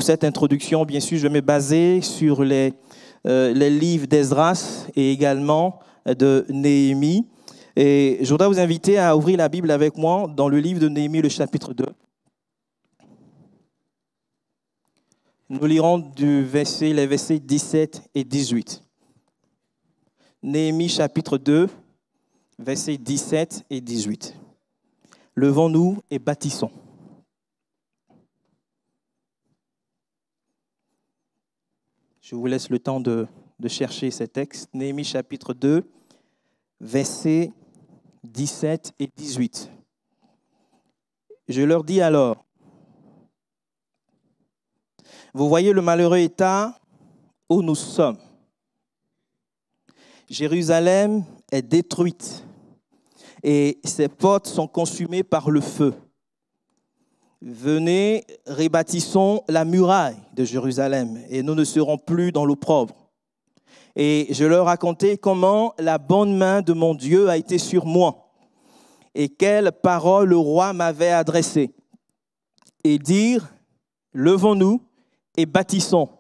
pour cette introduction. Bien sûr, je vais me baser sur les livres d'Esdras et également de Néhémie. Et je voudrais vous inviter à ouvrir la Bible avec moi dans le livre de Néhémie, le chapitre 2. Nous lirons les versets 17 et 18. Néhémie, chapitre 2, versets 17 et 18. Levons-nous et bâtissons. Je vous laisse le temps de chercher ces textes. Néhémie, chapitre 2, versets 17 et 18. Je leur dis alors, vous voyez le malheureux état où nous sommes. Jérusalem est détruite et ses portes sont consumées par le feu. Venez, rebâtissons la muraille de Jérusalem et nous ne serons plus dans l'opprobre. Et je leur racontai comment la bonne main de mon Dieu a été sur moi et quelles paroles le roi m'avait adressées. Et dire, levons-nous et bâtissons.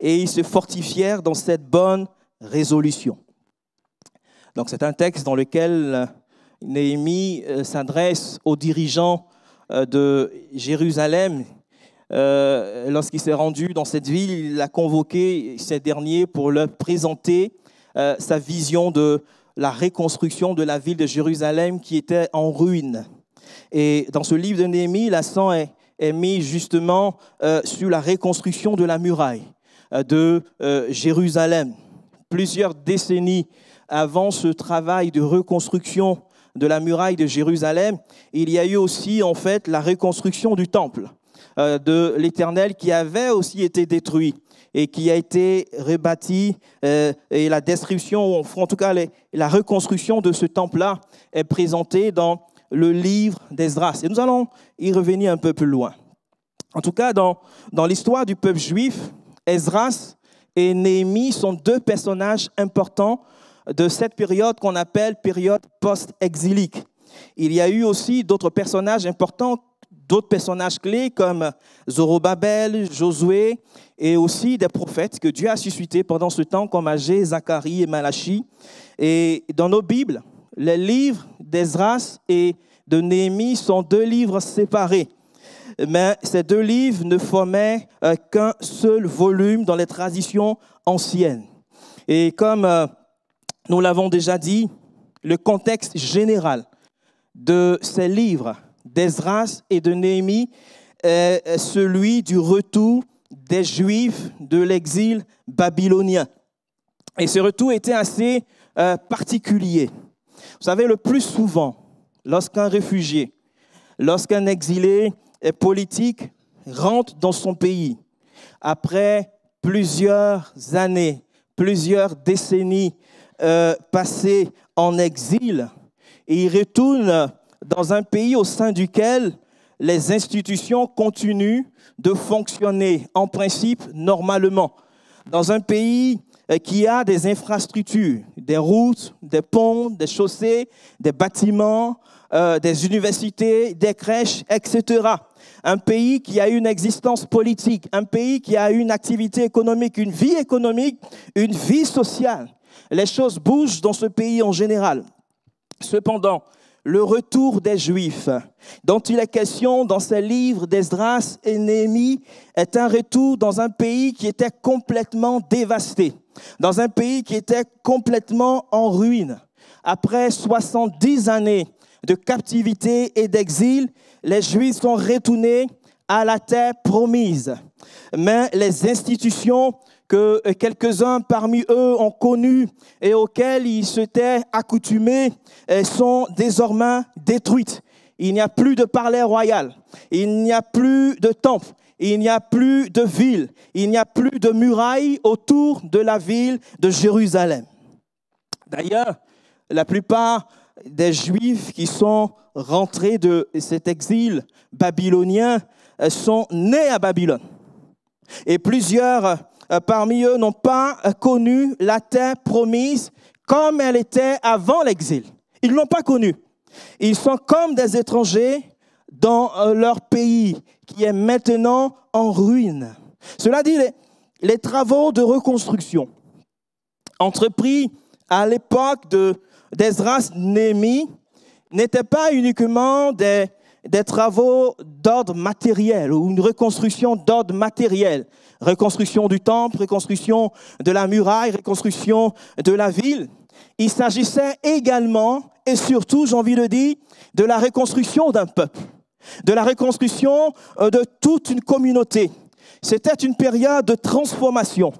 Et ils se fortifièrent dans cette bonne résolution. Donc c'est un texte dans lequel Néhémie s'adresse aux dirigeants de Jérusalem. Lorsqu'il s'est rendu dans cette ville, il a convoqué ces derniers pour leur présenter sa vision de la reconstruction de la ville de Jérusalem qui était en ruine. Et dans ce livre de Néhémie, l'accent est mis justement sur la reconstruction de la muraille de Jérusalem. Plusieurs décennies avant ce travail de reconstruction de la muraille de Jérusalem, il y a eu aussi en fait la reconstruction du temple de l'Éternel qui avait aussi été détruit et qui a été rebâti, et la destruction, en tout cas la reconstruction de ce temple-là est présentée dans le livre d'Esdras. Et nous allons y revenir un peu plus loin. En tout cas, dans l'histoire du peuple juif, Esdras et Néhémie sont deux personnages importants de cette période qu'on appelle période post-exilique. Il y a eu aussi d'autres personnages importants, d'autres personnages clés comme Zorobabel, Josué et aussi des prophètes que Dieu a suscités pendant ce temps comme Agé, Zacharie et Malachi. Et dans nos Bibles, les livres d'Esdras et de Néhémie sont deux livres séparés. Mais ces deux livres ne formaient qu'un seul volume dans les traditions anciennes. Et comme nous l'avons déjà dit, le contexte général de ces livres d'Esdras et de Néhémie est celui du retour des Juifs de l'exil babylonien. Et ce retour était assez particulier. Vous savez, le plus souvent, lorsqu'un réfugié, lorsqu'un exilé politique rentre dans son pays, après plusieurs années, plusieurs décennies passées en exil, et il retourne dans un pays au sein duquel les institutions continuent de fonctionner en principe normalement. Dans un pays qui a des infrastructures, des routes, des ponts, des chaussées, des bâtiments, des universités, des crèches, etc. Un pays qui a une existence politique, un pays qui a une activité économique, une vie sociale. Les choses bougent dans ce pays en général. Cependant, le retour des Juifs, dont il est question dans ces livres d'Esdras et Néhémie, est un retour dans un pays qui était complètement dévasté, dans un pays qui était complètement en ruine. Après 70 années de captivité et d'exil, les Juifs sont retournés à la terre promise. Mais les institutions que quelques-uns parmi eux ont connues et auxquelles ils s'étaient accoutumés sont désormais détruites. Il n'y a plus de palais royal, il n'y a plus de temple, il n'y a plus de ville, il n'y a plus de murailles autour de la ville de Jérusalem. D'ailleurs, la plupart des Juifs qui sont rentrés de cet exil babylonien sont nés à Babylone. Et plusieurs parmi eux n'ont pas connu la terre promise comme elle était avant l'exil. Ils ne l'ont pas connue. Ils sont comme des étrangers dans leur pays qui est maintenant en ruine. Cela dit, les travaux de reconstruction entrepris à l'époque d'Esdras Néhémie n'étaient pas uniquement des travaux d'ordre matériel ou une reconstruction d'ordre matériel. Reconstruction du temple, reconstruction de la muraille, reconstruction de la ville. Il s'agissait également et surtout, j'ai envie de dire, de la reconstruction d'un peuple, de la reconstruction de toute une communauté. C'était une période de transformation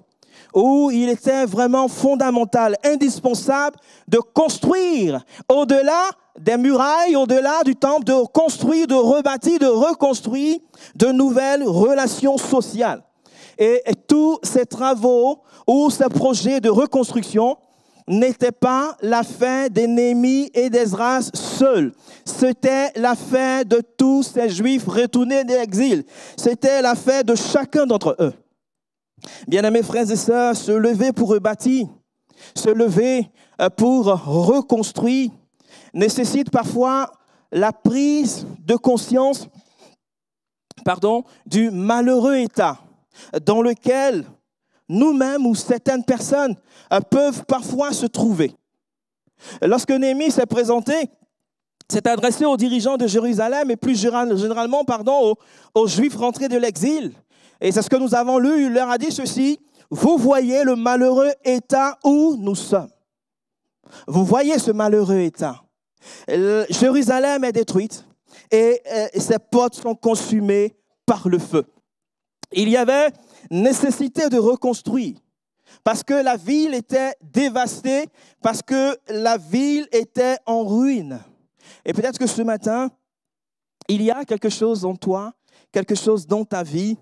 où il était vraiment fondamental, indispensable de construire au-delà des murailles, au-delà du temple, de construire, de rebâtir, de reconstruire de nouvelles relations sociales. Et tous ces travaux ou ces projets de reconstruction n'était pas l'affaire de Néhémie et d'Esdras seuls. C'était l'affaire de tous ces Juifs retournés de l'exil. C'était l'affaire de chacun d'entre eux. Bien-aimés frères et sœurs, se lever pour rebâtir, se lever pour reconstruire, nécessite parfois la prise de conscience du malheureux état dans lequel nous-mêmes ou certaines personnes peuvent parfois se trouver. Lorsque Néhémie s'est présenté, s'est adressé aux dirigeants de Jérusalem et plus généralement aux Juifs rentrés de l'exil. Et c'est ce que nous avons lu, il leur a dit ceci: vous voyez le malheureux état où nous sommes. Vous voyez ce malheureux état. Jérusalem est détruite et ses portes sont consumées par le feu. Il y avait nécessité de reconstruire parce que la ville était dévastée, parce que la ville était en ruine. Et peut-être que ce matin, il y a quelque chose en toi, quelque chose dans ta vie,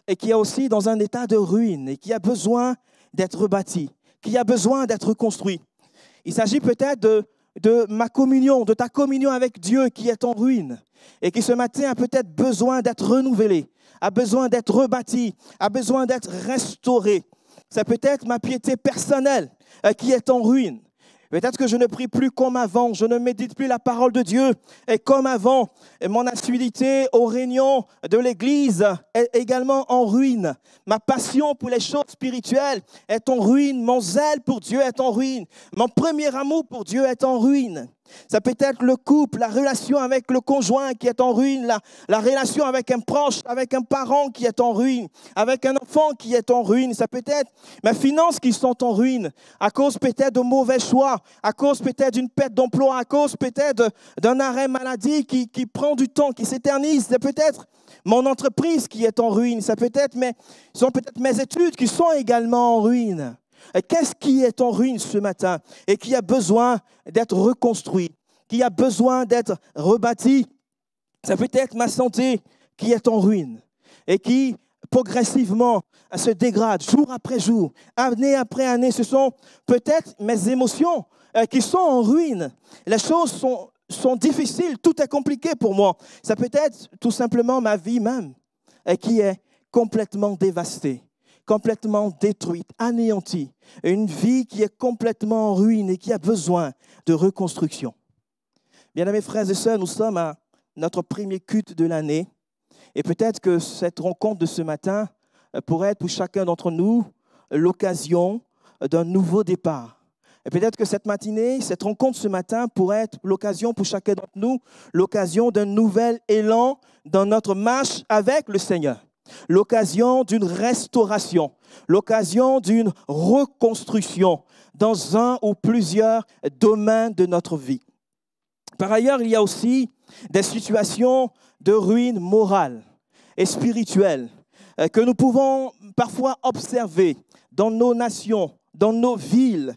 et qui est aussi dans un état de ruine, et qui a besoin d'être rebâti, qui a besoin d'être reconstruit. Il s'agit peut-être de ma communion, de ta communion avec Dieu qui est en ruine, et qui ce matin a peut-être besoin d'être renouvelé, a besoin d'être rebâti, a besoin d'être restauré. C'est peut-être ma piété personnelle qui est en ruine. Peut-être que je ne prie plus comme avant, je ne médite plus la parole de Dieu et comme avant. Et mon assiduité aux réunions de l'Église est également en ruine. Ma passion pour les choses spirituelles est en ruine. Mon zèle pour Dieu est en ruine. Mon premier amour pour Dieu est en ruine. Ça peut être le couple, la relation avec le conjoint qui est en ruine, la relation avec un proche, avec un parent qui est en ruine, avec un enfant qui est en ruine. Ça peut être mes finances qui sont en ruine, à cause peut-être de mauvais choix, à cause peut-être d'une perte d'emploi, à cause peut-être d'un arrêt maladie qui prend du temps, qui s'éternise. C'est peut-être mon entreprise qui est en ruine. Ça peut être sont peut-être mes études qui sont également en ruine. Qu'est-ce qui est en ruine ce matin et qui a besoin d'être reconstruit, qui a besoin d'être rebâti? Ça peut être ma santé qui est en ruine et qui progressivement se dégrade jour après jour, année après année. Ce sont peut-être mes émotions qui sont en ruine. Les choses sont difficiles, tout est compliqué pour moi. Ça peut être tout simplement ma vie même qui est complètement dévastée, complètement détruite, anéantie. Une vie qui est complètement en ruine et qui a besoin de reconstruction. Bien-aimés frères et sœurs, nous sommes à notre premier culte de l'année. Et peut-être que cette rencontre de ce matin pourrait être pour chacun d'entre nous l'occasion d'un nouveau départ. Et peut-être que cette matinée, cette rencontre ce matin pourrait être l'occasion pour chacun d'entre nous, l'occasion d'un nouvel élan dans notre marche avec le Seigneur. L'occasion d'une restauration, l'occasion d'une reconstruction dans un ou plusieurs domaines de notre vie. Par ailleurs, il y a aussi des situations de ruine morale et spirituelle que nous pouvons parfois observer dans nos nations, dans nos villes,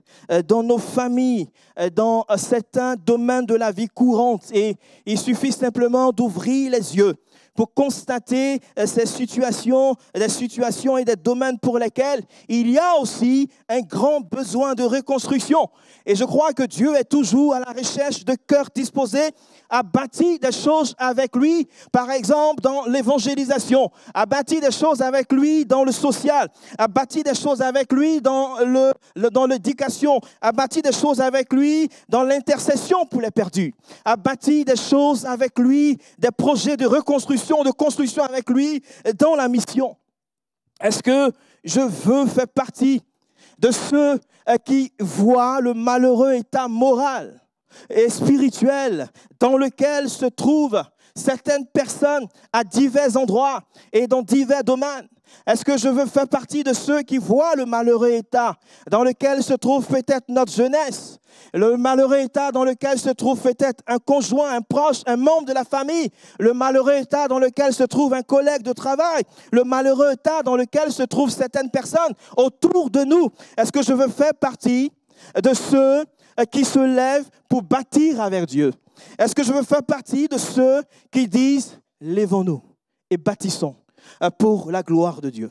dans nos familles, dans certains domaines de la vie courante. Et il suffit simplement d'ouvrir les yeux pour constater ces situations, des situations et des domaines pour lesquels il y a aussi un grand besoin de reconstruction. Et je crois que Dieu est toujours à la recherche de cœurs disposés à bâtir des choses avec lui, par exemple dans l'évangélisation, à bâtir des choses avec lui dans le social, à bâtir des choses avec lui dans l'éducation, à bâtir des choses avec lui dans l'intercession pour les perdus, à bâtir des choses avec lui, des projets de reconstruction, de construction avec lui dans la mission. Est-ce que je veux faire partie de ceux qui voient le malheureux état moral et spirituel dans lequel se trouvent certaines personnes à divers endroits et dans divers domaines? Est-ce que je veux faire partie de ceux qui voient le malheureux état dans lequel se trouve peut-être notre jeunesse, le malheureux état dans lequel se trouve peut-être un conjoint, un proche, un membre de la famille, le malheureux état dans lequel se trouve un collègue de travail, le malheureux état dans lequel se trouvent certaines personnes autour de nous? Est-ce que je veux faire partie de ceux qui se lèvent pour bâtir avec Dieu? Est-ce que je veux faire partie de ceux qui disent « Lèvons-nous et bâtissons pour la gloire de Dieu ».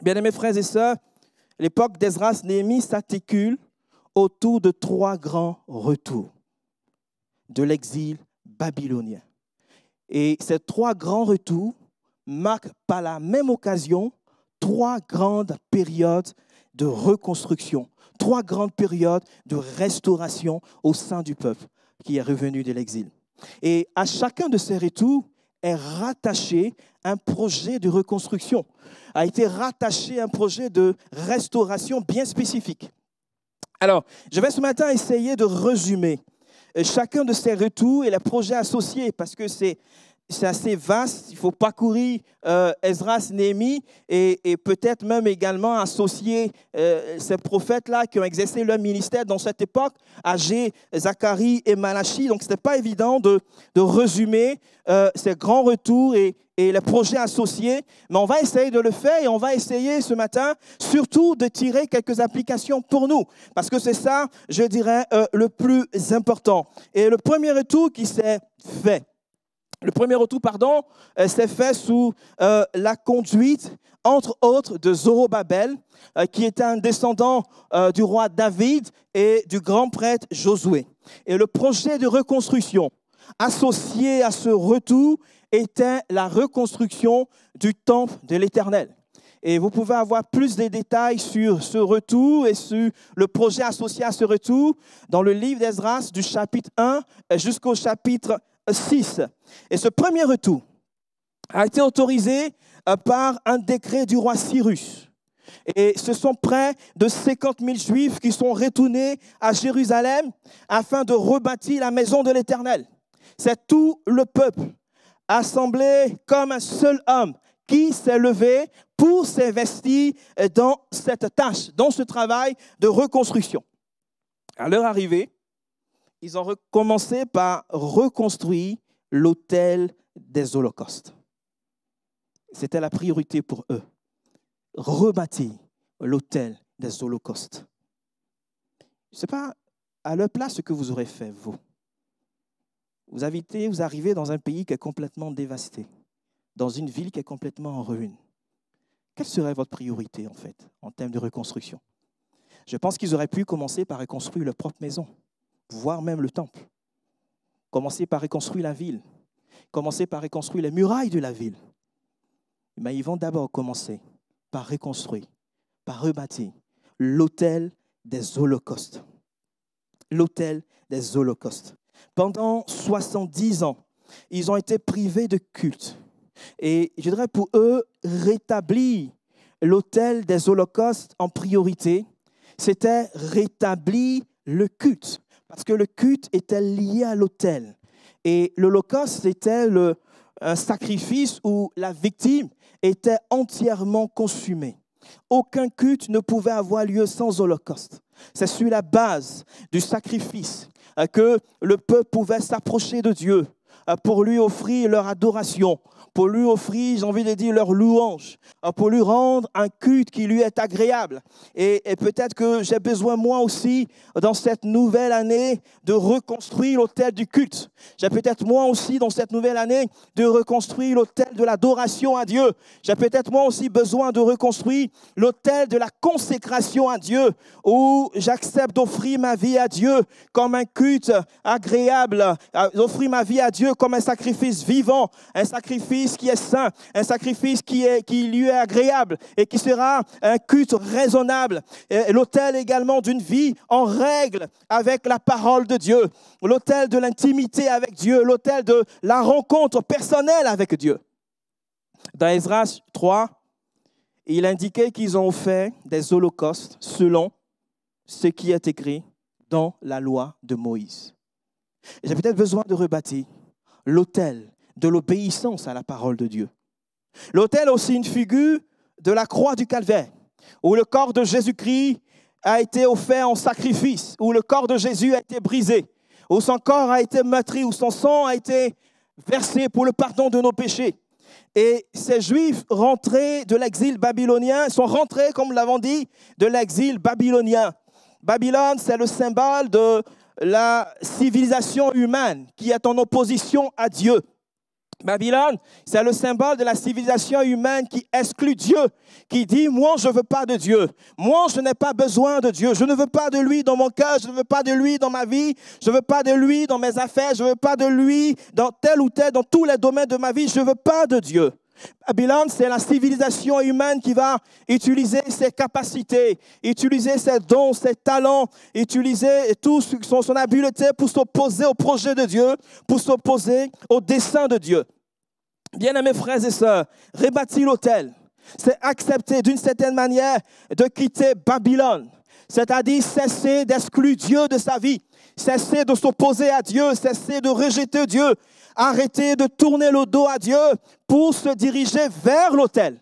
Bien-aimés frères et sœurs, l'époque d'Esdras-Néhémie s'articule autour de 3 grands retours de l'exil babylonien. Et ces 3 grands retours marquent par la même occasion 3 grandes périodes de reconstruction, 3 grandes périodes de restauration au sein du peuple qui est revenu de l'exil. Et à chacun de ces retours est rattaché un projet de reconstruction, a été rattaché un projet de restauration bien spécifique. Alors, je vais ce matin essayer de résumer chacun de ces retours et les projets associés parce que c'est assez vaste. Il faut parcourir Esdras, Néhémie et peut-être même également associer ces prophètes-là qui ont exercé leur ministère dans cette époque, Agé, Zacharie et Malachie. Donc, ce n'était pas évident de résumer ces grands retours et les projets associés, mais on va essayer de le faire et on va essayer ce matin surtout de tirer quelques applications pour nous, parce que c'est ça, je dirais, le plus important. Et le premier retour qui s'est fait, s'est fait sous la conduite, entre autres, de Zorobabel, qui était un descendant du roi David et du grand prêtre Josué. Et le projet de reconstruction associé à ce retour était la reconstruction du temple de l'Éternel. Et vous pouvez avoir plus de détails sur ce retour et sur le projet associé à ce retour dans le livre d'Esdras du chapitre 1 jusqu'au chapitre 6. Et ce premier retour a été autorisé par un décret du roi Cyrus. Et ce sont près de 50 000 Juifs qui sont retournés à Jérusalem afin de rebâtir la maison de l'Éternel. C'est tout le peuple assemblé comme un seul homme qui s'est levé pour s'investir dans cette tâche, dans ce travail de reconstruction. À leur arrivée, ils ont commencé par reconstruire l'autel des holocaustes. C'était la priorité pour eux, rebâtir l'autel des holocaustes. Je ne sais pas à leur place ce que vous aurez fait, vous. Vous arrivez dans un pays qui est complètement dévasté, dans une ville qui est complètement en ruine. Quelle serait votre priorité, en fait, en termes de reconstruction? Je pense qu'ils auraient pu commencer par reconstruire leur propre maison, voire même le temple. Commencer par reconstruire la ville. Commencer par reconstruire les murailles de la ville. Mais ils vont d'abord commencer par reconstruire, par rebâtir l'autel des holocaustes. L'autel des holocaustes. Pendant 70 ans, ils ont été privés de culte. Et je dirais pour eux, rétablir l'autel des holocaustes en priorité, c'était rétablir le culte. Parce que le culte était lié à l'autel. Et l'holocauste, c'était un sacrifice où la victime était entièrement consumée. Aucun culte ne pouvait avoir lieu sans holocauste. C'est sur la base du sacrifice que le peuple pouvait s'approcher de Dieu pour lui offrir leur adoration, pour lui offrir, j'ai envie de dire, leur louange, pour lui rendre un culte qui lui est agréable. Et peut-être que j'ai besoin, moi aussi, dans cette nouvelle année, de reconstruire l'autel du culte. J'ai peut-être, moi aussi, dans cette nouvelle année, de reconstruire l'autel de l'adoration à Dieu. J'ai peut-être, moi aussi, besoin de reconstruire l'autel de la consécration à Dieu, où j'accepte d'offrir ma vie à Dieu comme un culte agréable, d'offrir ma vie à Dieu comme un sacrifice vivant, un sacrifice qui est saint, un sacrifice qui lui est agréable et qui sera un culte raisonnable. L'autel également d'une vie en règle avec la parole de Dieu, l'autel de l'intimité avec Dieu, l'autel de la rencontre personnelle avec Dieu. Dans Esdras 3, il indiquait qu'ils ont fait des holocaustes selon ce qui est écrit dans la loi de Moïse. J'ai peut-être besoin de rebâtir l'autel de l'obéissance à la parole de Dieu. L'autel est aussi une figure de la croix du calvaire, où le corps de Jésus-Christ a été offert en sacrifice, où le corps de Jésus a été brisé, où son corps a été meurtri, où son sang a été versé pour le pardon de nos péchés. Et ces Juifs rentrés de l'exil babylonien sont rentrés, comme nous l'avons dit, de l'exil babylonien. Babylone, c'est le symbole de la civilisation humaine qui est en opposition à Dieu. Babylone, c'est le symbole de la civilisation humaine qui exclut Dieu, qui dit « Moi, je ne veux pas de Dieu. Moi, je n'ai pas besoin de Dieu. Je ne veux pas de lui dans mon cœur. Je ne veux pas de lui dans ma vie. Je ne veux pas de lui dans mes affaires. Je ne veux pas de lui dans tel ou tel, dans tous les domaines de ma vie. Je ne veux pas de Dieu. » Babylone, c'est la civilisation humaine qui va utiliser ses capacités, utiliser ses dons, ses talents, utiliser tout son habileté pour s'opposer au projet de Dieu, pour s'opposer au dessein de Dieu. Bien-aimés frères et sœurs, rebâtir l'autel, c'est accepter d'une certaine manière de quitter Babylone, c'est-à-dire cesser d'exclure Dieu de sa vie, cesser de s'opposer à Dieu, cesser de rejeter Dieu, arrêter de tourner le dos à Dieu pour se diriger vers l'autel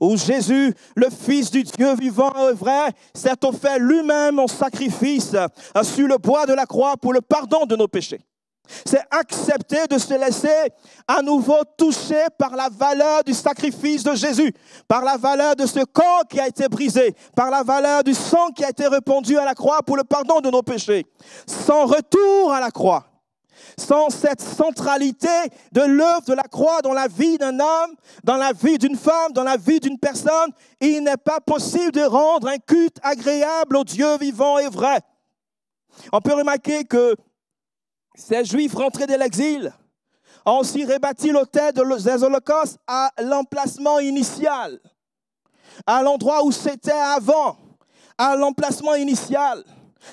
où Jésus, le Fils du Dieu vivant et vrai, s'est offert lui-même en sacrifice sur le bois de la croix pour le pardon de nos péchés. C'est accepter de se laisser à nouveau toucher par la valeur du sacrifice de Jésus, par la valeur de ce corps qui a été brisé, par la valeur du sang qui a été répandu à la croix pour le pardon de nos péchés. Sans retour à la croix, sans cette centralité de l'œuvre de la croix dans la vie d'un homme, dans la vie d'une femme, dans la vie d'une personne, il n'est pas possible de rendre un culte agréable au Dieu vivant et vrai. On peut remarquer que ces Juifs rentrés de l'exil ont aussi rebâti l'autel des holocaustes à l'emplacement initial, à l'endroit où c'était avant, à l'emplacement initial.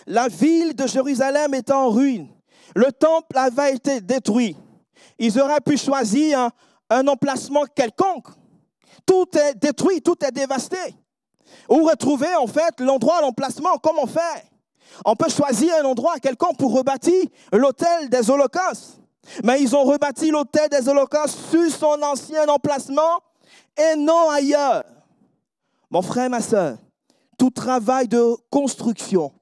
La ville de Jérusalem était en ruine. Le temple avait été détruit. Ils auraient pu choisir un emplacement quelconque. Tout est détruit, tout est dévasté. Ou retrouver en fait l'endroit, l'emplacement, comment faire? On peut choisir un endroit quelconque pour rebâtir l'autel des holocaustes. Mais ils ont rebâti l'autel des holocaustes sur son ancien emplacement et non ailleurs. Mon frère, ma soeur, tout travail de construction,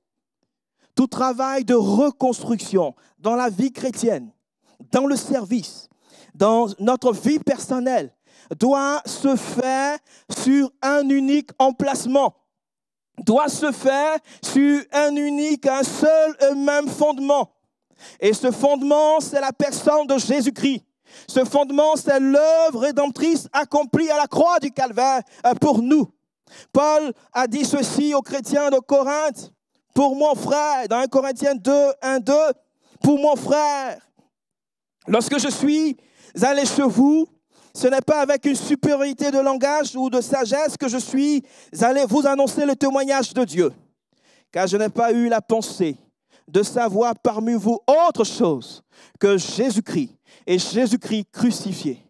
tout travail de reconstruction dans la vie chrétienne, dans le service, dans notre vie personnelle, doit se faire sur un unique emplacement, doit se faire sur un seul et même fondement. Et ce fondement, c'est la personne de Jésus-Christ. Ce fondement, c'est l'œuvre rédemptrice accomplie à la croix du Calvaire pour nous. Paul a dit ceci aux chrétiens de Corinthe. Pour mon frère, dans 1 Corinthiens 2, 1, 2, pour mon frère, lorsque je suis allé chez vous, ce n'est pas avec une supériorité de langage ou de sagesse que je suis allé vous annoncer le témoignage de Dieu, car je n'ai pas eu la pensée de savoir parmi vous autre chose que Jésus-Christ et Jésus-Christ crucifié.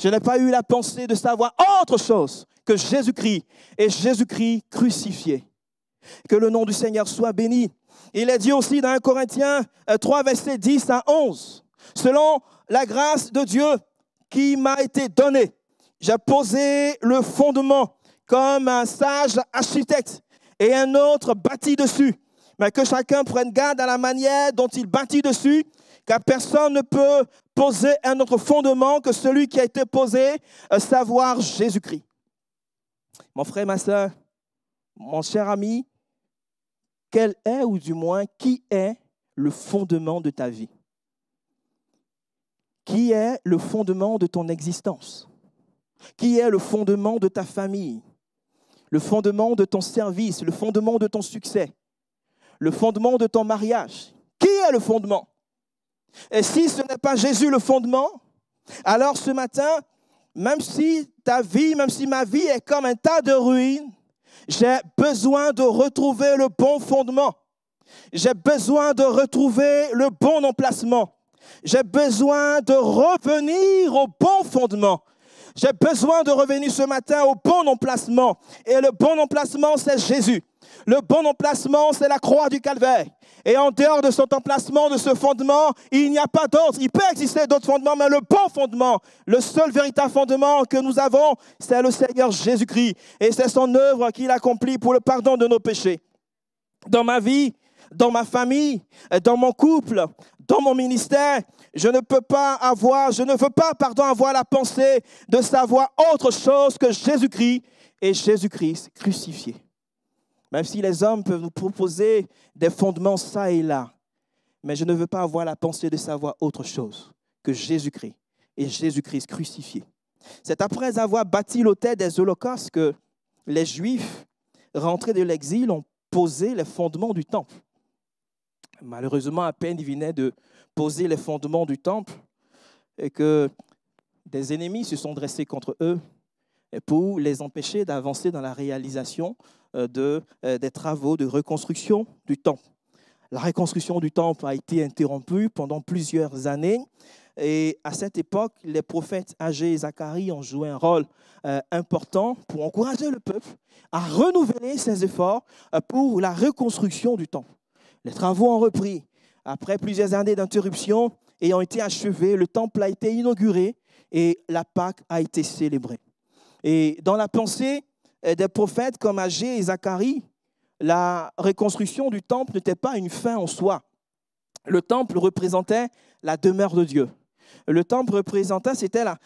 Je n'ai pas eu la pensée de savoir autre chose que Jésus-Christ et Jésus-Christ crucifié. Que le nom du Seigneur soit béni. Il est dit aussi dans 1 Corinthiens 3, versets 10 à 11. Selon la grâce de Dieu qui m'a été donnée, j'ai posé le fondement comme un sage architecte et un autre bâtit dessus. Mais que chacun prenne garde à la manière dont il bâtit dessus, car personne ne peut poser un autre fondement que celui qui a été posé, à savoir Jésus-Christ. Mon frère, ma soeur, mon cher ami, quel est, ou du moins, qui est le fondement de ta vie? Qui est le fondement de ton existence? Qui est le fondement de ta famille? Le fondement de ton service? Le fondement de ton succès? Le fondement de ton mariage? Qui est le fondement? Et si ce n'est pas Jésus le fondement, alors ce matin, même si ta vie, même si ma vie est comme un tas de ruines, j'ai besoin de retrouver le bon fondement. J'ai besoin de retrouver le bon emplacement. J'ai besoin de revenir au bon fondement. J'ai besoin de revenir ce matin au bon emplacement. Et le bon emplacement, c'est Jésus. Le bon emplacement, c'est la croix du Calvaire. Et en dehors de cet emplacement, de ce fondement, il n'y a pas d'autre. Il peut exister d'autres fondements, mais le bon fondement, le seul véritable fondement que nous avons, c'est le Seigneur Jésus-Christ. Et c'est son œuvre qu'il accomplit pour le pardon de nos péchés. Dans ma vie, dans ma famille, dans mon couple, dans mon ministère, je ne veux pas avoir la pensée de savoir autre chose que Jésus-Christ et Jésus-Christ crucifié. Même si les hommes peuvent nous proposer des fondements ça et là, mais je ne veux pas avoir la pensée de savoir autre chose que Jésus-Christ et Jésus-Christ crucifié. C'est après avoir bâti l'autel des holocaustes que les Juifs rentrés de l'exil ont posé les fondements du temple. Malheureusement, à peine ils venaient de poser les fondements du temple et que des ennemis se sont dressés contre eux pour les empêcher d'avancer dans la réalisation des travaux de reconstruction du temple. La reconstruction du temple a été interrompue pendant plusieurs années et à cette époque, les prophètes Agé et Zacharie ont joué un rôle important pour encourager le peuple à renouveler ses efforts pour la reconstruction du temple. Les travaux ont repris. Après plusieurs années d'interruption ayant été achevés, le temple a été inauguré et la Pâque a été célébrée. Et dans la pensée des prophètes comme Agé et Zacharie, la reconstruction du temple n'était pas une fin en soi. Le temple représentait la demeure de Dieu. Le temple représentait la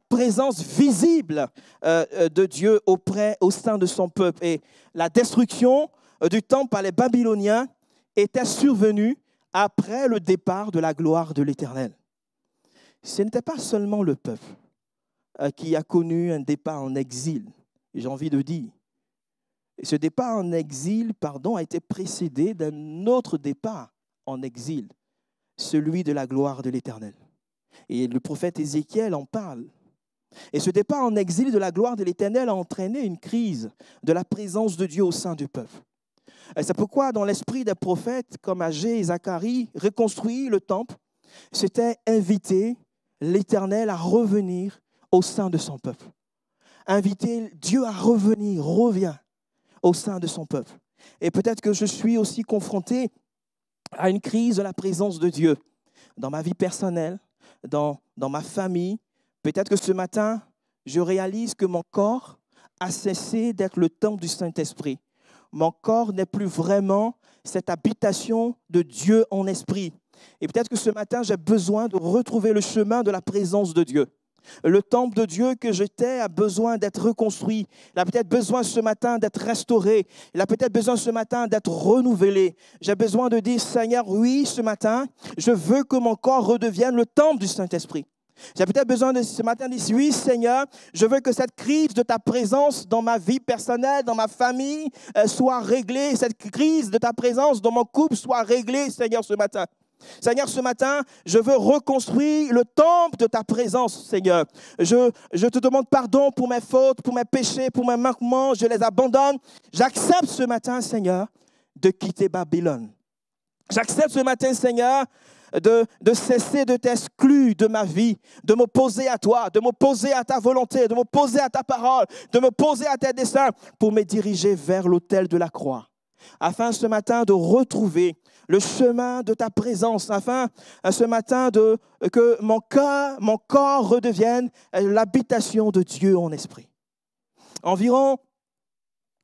présence visible de Dieu au sein de son peuple. Et la destruction du temple par les Babyloniens était survenue après le départ de la gloire de l'Éternel. Ce n'était pas seulement le peuple qui a connu un départ en exil, j'ai envie de dire. Et ce départ en exil, a été précédé d'un autre départ en exil, celui de la gloire de l'Éternel. Et le prophète Ézéchiel en parle. Et ce départ en exil de la gloire de l'Éternel a entraîné une crise de la présence de Dieu au sein du peuple. Et c'est pourquoi, dans l'esprit des prophètes comme Agé et Zacharie, reconstruire le temple, c'était inviter l'Éternel à revenir au sein de son peuple. Inviter Dieu à revenir, reviens au sein de son peuple. Et peut-être que je suis aussi confronté à une crise de la présence de Dieu dans ma vie personnelle, dans ma famille. Peut-être que ce matin, je réalise que mon corps a cessé d'être le temple du Saint-Esprit. Mon corps n'est plus vraiment cette habitation de Dieu en esprit. Et peut-être que ce matin, j'ai besoin de retrouver le chemin de la présence de Dieu. Le temple de Dieu que j'étais a besoin d'être reconstruit. Il a peut-être besoin ce matin d'être restauré. Il a peut-être besoin ce matin d'être renouvelé. J'ai besoin de dire, Seigneur, oui, ce matin, je veux que mon corps redevienne le temple du Saint-Esprit. J'ai peut-être besoin de ce matin de dire, oui, Seigneur, je veux que cette crise de ta présence dans ma vie personnelle, dans ma famille, soit réglée. Cette crise de ta présence dans mon couple soit réglée, Seigneur, ce matin. Seigneur, ce matin, je veux reconstruire le temple de ta présence, Seigneur. Je te demande pardon pour mes fautes, pour mes péchés, pour mes manquements. Je les abandonne. J'accepte ce matin, Seigneur, de quitter Babylone. J'accepte ce matin, Seigneur, de cesser de t'exclure de ma vie, de m'opposer à toi, de m'opposer à ta volonté, de m'opposer à ta parole, de m'opposer à tes desseins pour me diriger vers l'autel de la croix. Afin ce matin de retrouver le chemin de ta présence, afin ce matin que mon corps redevienne l'habitation de Dieu en esprit. Environ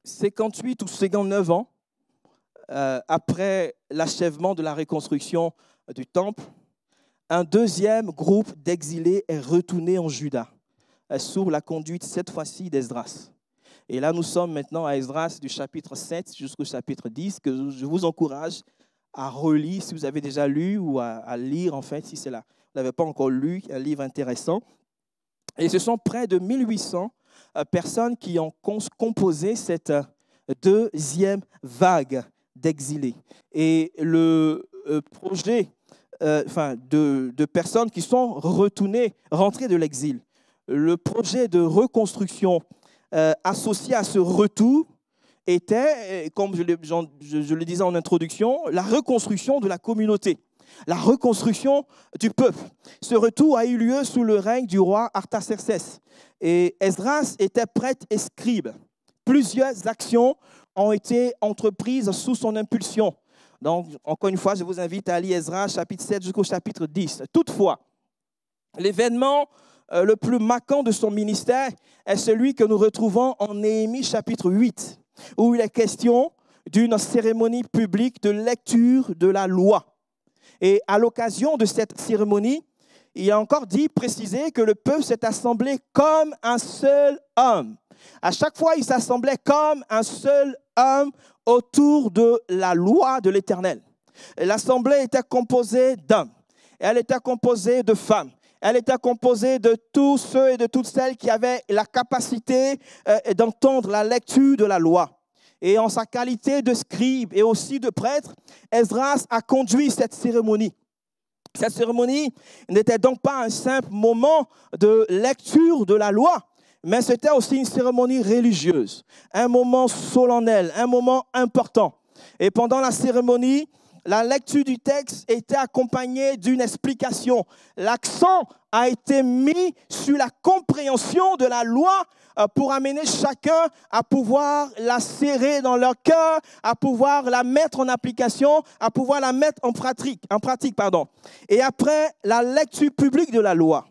58 ou 59 ans après l'achèvement de la reconstruction du temple, un deuxième groupe d'exilés est retourné en Juda, sous la conduite cette fois-ci d'Esdras. Et là, nous sommes maintenant à Esdras du chapitre 7 jusqu'au chapitre 10, que je vous encourage à relire, si vous avez déjà lu, ou à lire, en fait, si c'est là. Vous n'avez pas encore lu, un livre intéressant. Et ce sont près de 1800 personnes qui ont composé cette deuxième vague d'exilés. Et le projet de personnes qui sont rentrées de l'exil, le projet de reconstruction associé à ce retour était, comme je le disais en introduction, la reconstruction de la communauté. la reconstruction du peuple. Ce retour a eu lieu sous le règne du roi Artaxerxès. Et Esdras était prêtre et scribe. Plusieurs actions ont été entreprises sous son impulsion. Donc, encore une fois, je vous invite à lire Esdras, chapitre 7 jusqu'au chapitre 10. Toutefois, l'événement le plus marquant de son ministère est celui que nous retrouvons en Néhémie, chapitre 8, où il est question d'une cérémonie publique de lecture de la loi. Et à l'occasion de cette cérémonie, il a encore précisé que le peuple s'est assemblé comme un seul homme. À chaque fois, il s'assemblait comme un seul homme autour de la loi de l'Éternel. L'assemblée était composée d'hommes, elle était composée de femmes, elle était composée de tous ceux et de toutes celles qui avaient la capacité d'entendre la lecture de la loi. Et en sa qualité de scribe et aussi de prêtre, Esdras a conduit cette cérémonie. Cette cérémonie n'était donc pas un simple moment de lecture de la loi, mais c'était aussi une cérémonie religieuse, un moment solennel, un moment important. Et pendant la cérémonie, la lecture du texte était accompagnée d'une explication. L'accent a été mis sur la compréhension de la loi pour amener chacun à pouvoir la serrer dans leur cœur, à pouvoir la mettre en application, à pouvoir la mettre en pratique. Et après la lecture publique de la loi,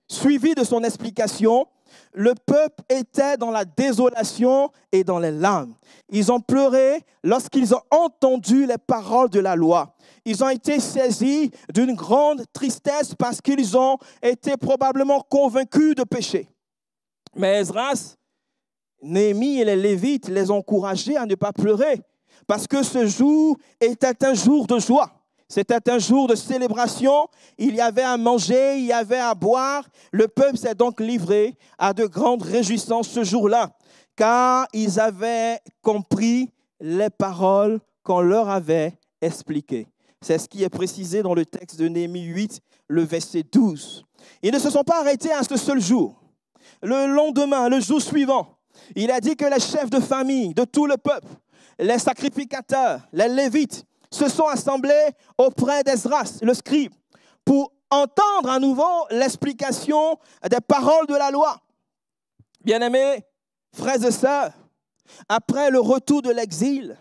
suivie de son explication, le peuple était dans la désolation et dans les larmes. Ils ont pleuré lorsqu'ils ont entendu les paroles de la loi. Ils ont été saisis d'une grande tristesse parce qu'ils ont été probablement convaincus de péché. Mais Esdras, Néhémie et les Lévites les ont encouragés à ne pas pleurer parce que ce jour était un jour de joie. C'était un jour de célébration, il y avait à manger, il y avait à boire. Le peuple s'est donc livré à de grandes réjouissances ce jour-là, car ils avaient compris les paroles qu'on leur avait expliquées. C'est ce qui est précisé dans le texte de Néhémie 8, le verset 12. Ils ne se sont pas arrêtés à ce seul jour. Le lendemain, le jour suivant, il a dit que les chefs de famille de tout le peuple, les sacrificateurs, les Lévites, se sont assemblés auprès d'Esdras, le scribe, pour entendre à nouveau l'explication des paroles de la loi. Bien-aimés, frères et sœurs, après le retour de l'exil,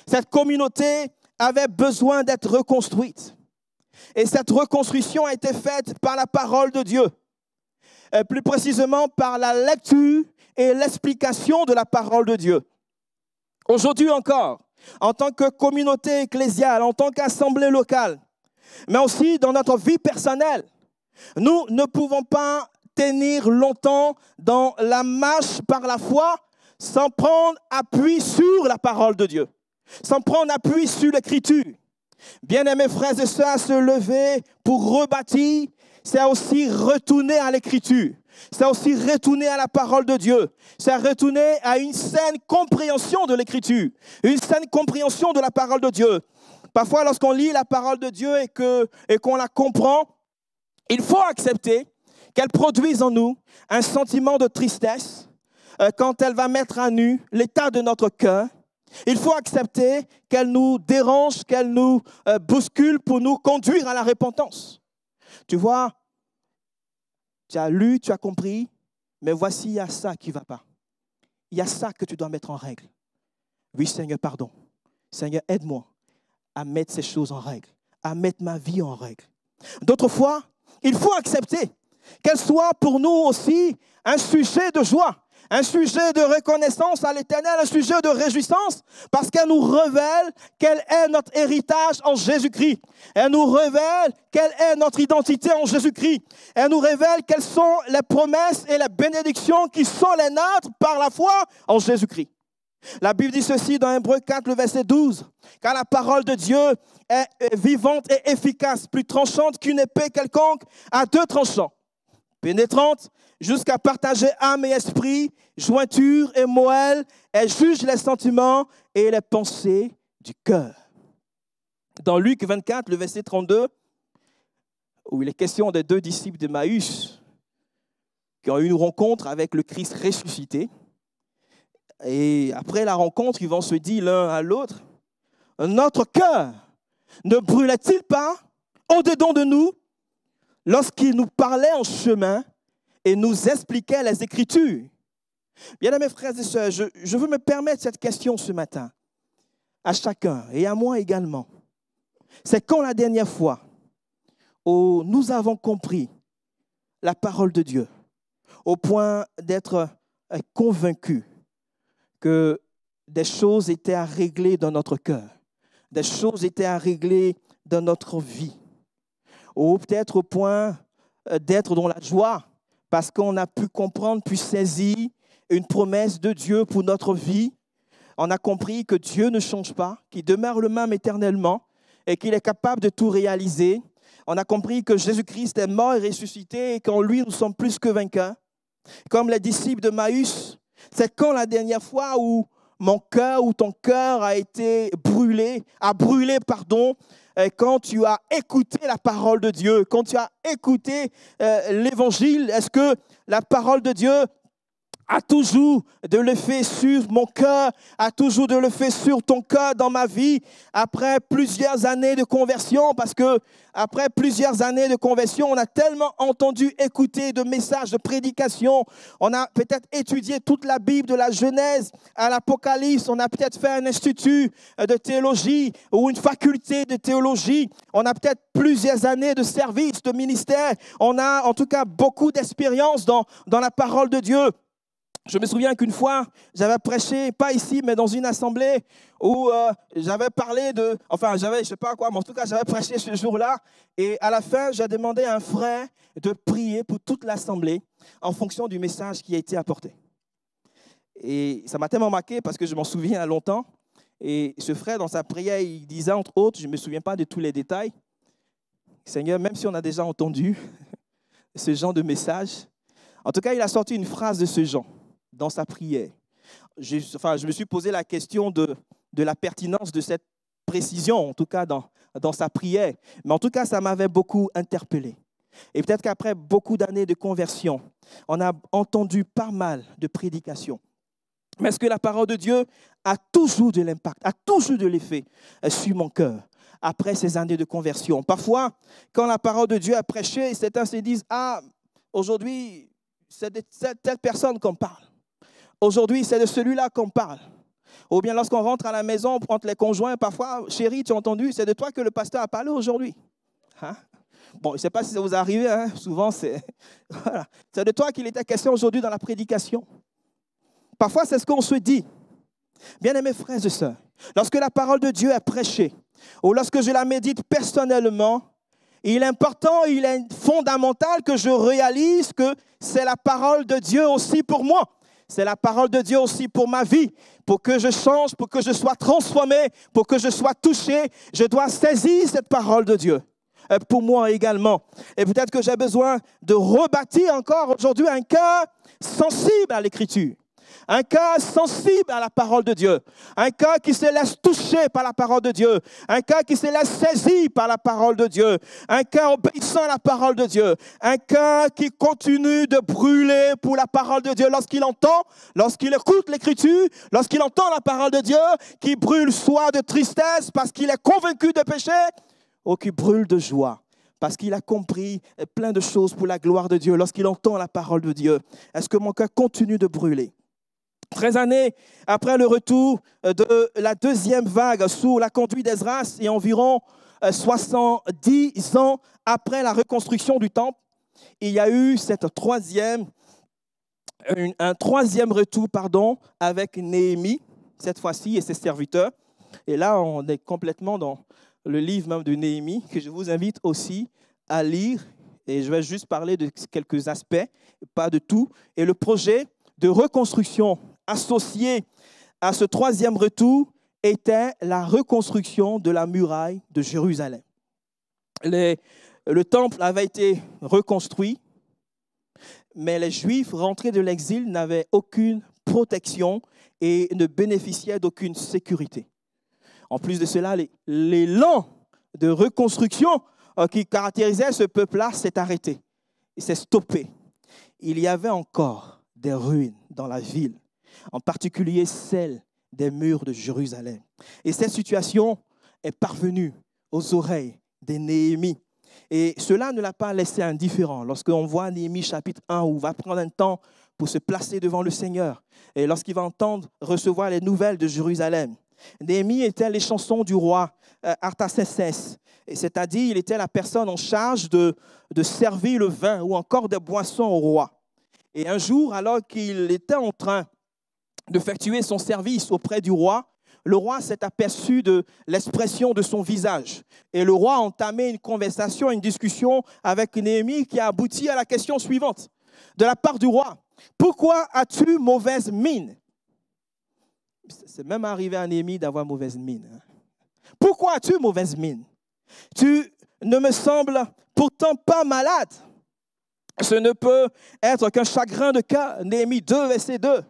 cette communauté avait besoin d'être reconstruite. Et cette reconstruction a été faite par la parole de Dieu, plus précisément par la lecture et l'explication de la parole de Dieu. Aujourd'hui encore, en tant que communauté ecclésiale, en tant qu'assemblée locale, mais aussi dans notre vie personnelle, nous ne pouvons pas tenir longtemps dans la marche par la foi sans prendre appui sur la parole de Dieu, sans prendre appui sur l'Écriture. Bien-aimés frères et sœurs, se lever pour rebâtir, c'est aussi retourner à l'Écriture. C'est aussi retourner à la parole de Dieu. C'est retourner à une saine compréhension de l'Écriture, une saine compréhension de la parole de Dieu. Parfois, lorsqu'on lit la parole de Dieu et qu'on la comprend, il faut accepter qu'elle produise en nous un sentiment de tristesse quand elle va mettre à nu l'état de notre cœur. Il faut accepter qu'elle nous dérange, qu'elle nous bouscule pour nous conduire à la repentance. Tu vois, tu as lu, tu as compris, mais voici, il y a ça qui ne va pas. Il y a ça que tu dois mettre en règle. Oui, Seigneur, pardon. Seigneur, aide-moi à mettre ces choses en règle, à mettre ma vie en règle. D'autres fois, il faut accepter qu'elle soit pour nous aussi un sujet de joie, un sujet de reconnaissance à l'Éternel, un sujet de réjouissance, parce qu'elle nous révèle quel est notre héritage en Jésus-Christ. Elle nous révèle quelle est notre identité en Jésus-Christ. Elle nous révèle quelles sont les promesses et les bénédictions qui sont les nôtres par la foi en Jésus-Christ. La Bible dit ceci dans Hébreux 4, le verset 12. « Car la parole de Dieu est vivante et efficace, plus tranchante qu'une épée quelconque à deux tranchants, pénétrante jusqu'à partager âme et esprit, jointure et moelle, elle juge les sentiments et les pensées du cœur. » Dans Luc 24, le verset 32, où il est question des deux disciples d'Emmaüs qui ont eu une rencontre avec le Christ ressuscité. Et après la rencontre, ils vont se dire l'un à l'autre, « Notre cœur ne brûlait-il pas au-dedans de nous lorsqu'il nous parlait en chemin et nous expliquait les Écritures? Bien-aimés frères et sœurs, je veux me permettre cette question ce matin, à chacun et à moi également. C'est quand la dernière fois où nous avons compris la parole de Dieu, au point d'être convaincus que des choses étaient à régler dans notre cœur, des choses étaient à régler dans notre vie, ou peut-être au point d'être dans la joie parce qu'on a pu comprendre, puis saisir une promesse de Dieu pour notre vie. On a compris que Dieu ne change pas, qu'il demeure le même éternellement et qu'il est capable de tout réaliser. On a compris que Jésus-Christ est mort et ressuscité et qu'en lui, nous sommes plus que vainqueurs. Comme les disciples de Maüs, c'est quand la dernière fois où mon cœur ou ton cœur a été brûlé, quand tu as écouté la parole de Dieu, quand tu as écouté l'évangile, est-ce que la parole de Dieu a toujours de l'effet sur mon cœur, a toujours de l'effet sur ton cœur dans ma vie, après plusieurs années de conversion, parce que après plusieurs années de conversion, on a tellement entendu écouter de messages de prédication, on a peut-être étudié toute la Bible de la Genèse à l'Apocalypse, on a peut-être fait un institut de théologie ou une faculté de théologie, on a peut-être plusieurs années de service, de ministère, on a en tout cas beaucoup d'expérience dans la parole de Dieu. Je me souviens qu'une fois, j'avais prêché, pas ici, mais dans une assemblée où j'avais parlé je sais pas quoi, mais en tout cas, j'avais prêché ce jour-là. Et à la fin, j'ai demandé à un frère de prier pour toute l'assemblée en fonction du message qui a été apporté. Et ça m'a tellement marqué parce que je m'en souviens à longtemps. Et ce frère, dans sa prière, il disait, entre autres, je ne me souviens pas de tous les détails, Seigneur, même si on a déjà entendu ce genre de message, en tout cas, il a sorti une phrase de ce genre dans sa prière. Je me suis posé la question de la pertinence de cette précision, en tout cas dans sa prière. Mais en tout cas, ça m'avait beaucoup interpellé. Et peut-être qu'après beaucoup d'années de conversion, on a entendu pas mal de prédications. Mais est-ce que la parole de Dieu a toujours de l'impact, a toujours de l'effet sur mon cœur après ces années de conversion? Parfois, quand la parole de Dieu est prêchée, certains se disent « Ah, aujourd'hui, c'est de telle personne qu'on parle. Aujourd'hui, c'est de celui-là qu'on parle. » Ou bien lorsqu'on rentre à la maison, entre les conjoints, parfois, « Chérie, tu as entendu, c'est de toi que le pasteur a parlé aujourd'hui. » Hein? Bon, je ne sais pas si ça vous arrive, hein? Souvent, c'est de toi qu'il était question aujourd'hui dans la prédication. Parfois, c'est ce qu'on se dit. Bien-aimés frères et sœurs, lorsque la parole de Dieu est prêchée, ou lorsque je la médite personnellement, il est important, il est fondamental que je réalise que c'est la parole de Dieu aussi pour moi. C'est la parole de Dieu aussi pour ma vie. Pour que je change, pour que je sois transformé, pour que je sois touché, je dois saisir cette parole de Dieu. Pour moi également. Et peut-être que j'ai besoin de rebâtir encore aujourd'hui un cœur sensible à l'Écriture. Un cœur sensible à la parole de Dieu. Un cœur qui se laisse toucher par la parole de Dieu. Un cœur qui se laisse saisir par la parole de Dieu. Un cœur obéissant à la parole de Dieu. Un cœur qui continue de brûler pour la parole de Dieu lorsqu'il entend, lorsqu'il écoute l'Écriture, lorsqu'il entend la parole de Dieu, qui brûle soit de tristesse parce qu'il est convaincu de péché, ou qui brûle de joie parce qu'il a compris plein de choses pour la gloire de Dieu lorsqu'il entend la parole de Dieu. Est-ce que mon cœur continue de brûler? 13 années après le retour de la deuxième vague sous la conduite d'Esdras et environ 70 ans après la reconstruction du temple, il y a eu un troisième retour avec Néhémie, cette fois-ci, et ses serviteurs. Et là, on est complètement dans le livre même de Néhémie, que je vous invite aussi à lire. Et je vais juste parler de quelques aspects, pas de tout. Et le projet de reconstruction associé à ce troisième retour était la reconstruction de la muraille de Jérusalem. Le temple avait été reconstruit, mais les Juifs rentrés de l'exil n'avaient aucune protection et ne bénéficiaient d'aucune sécurité. En plus de cela, l'élan de reconstruction qui caractérisait ce peuple-là s'est arrêté, il s'est stoppé. Il y avait encore des ruines dans la ville, en particulier celle des murs de Jérusalem. Et cette situation est parvenue aux oreilles de Néhémie. Et cela ne l'a pas laissé indifférent. Lorsqu'on voit Néhémie chapitre 1, où il va prendre un temps pour se placer devant le Seigneur, et lorsqu'il va entendre recevoir les nouvelles de Jérusalem. Néhémie était les chansons du roi Artaxerxès, c'est-à-dire il était la personne en charge de servir le vin ou encore des boissons au roi. Et un jour, alors qu'il était en train d'effectuer son service auprès du roi, le roi s'est aperçu de l'expression de son visage. Et le roi a entamé une conversation, une discussion avec Néhémie qui a abouti à la question suivante. De la part du roi, pourquoi as-tu mauvaise mine? C'est même arrivé à Néhémie d'avoir mauvaise mine. Pourquoi as-tu mauvaise mine? Tu ne me sembles pourtant pas malade. Ce ne peut être qu'un chagrin de cœur. Néhémie 2, verset 2.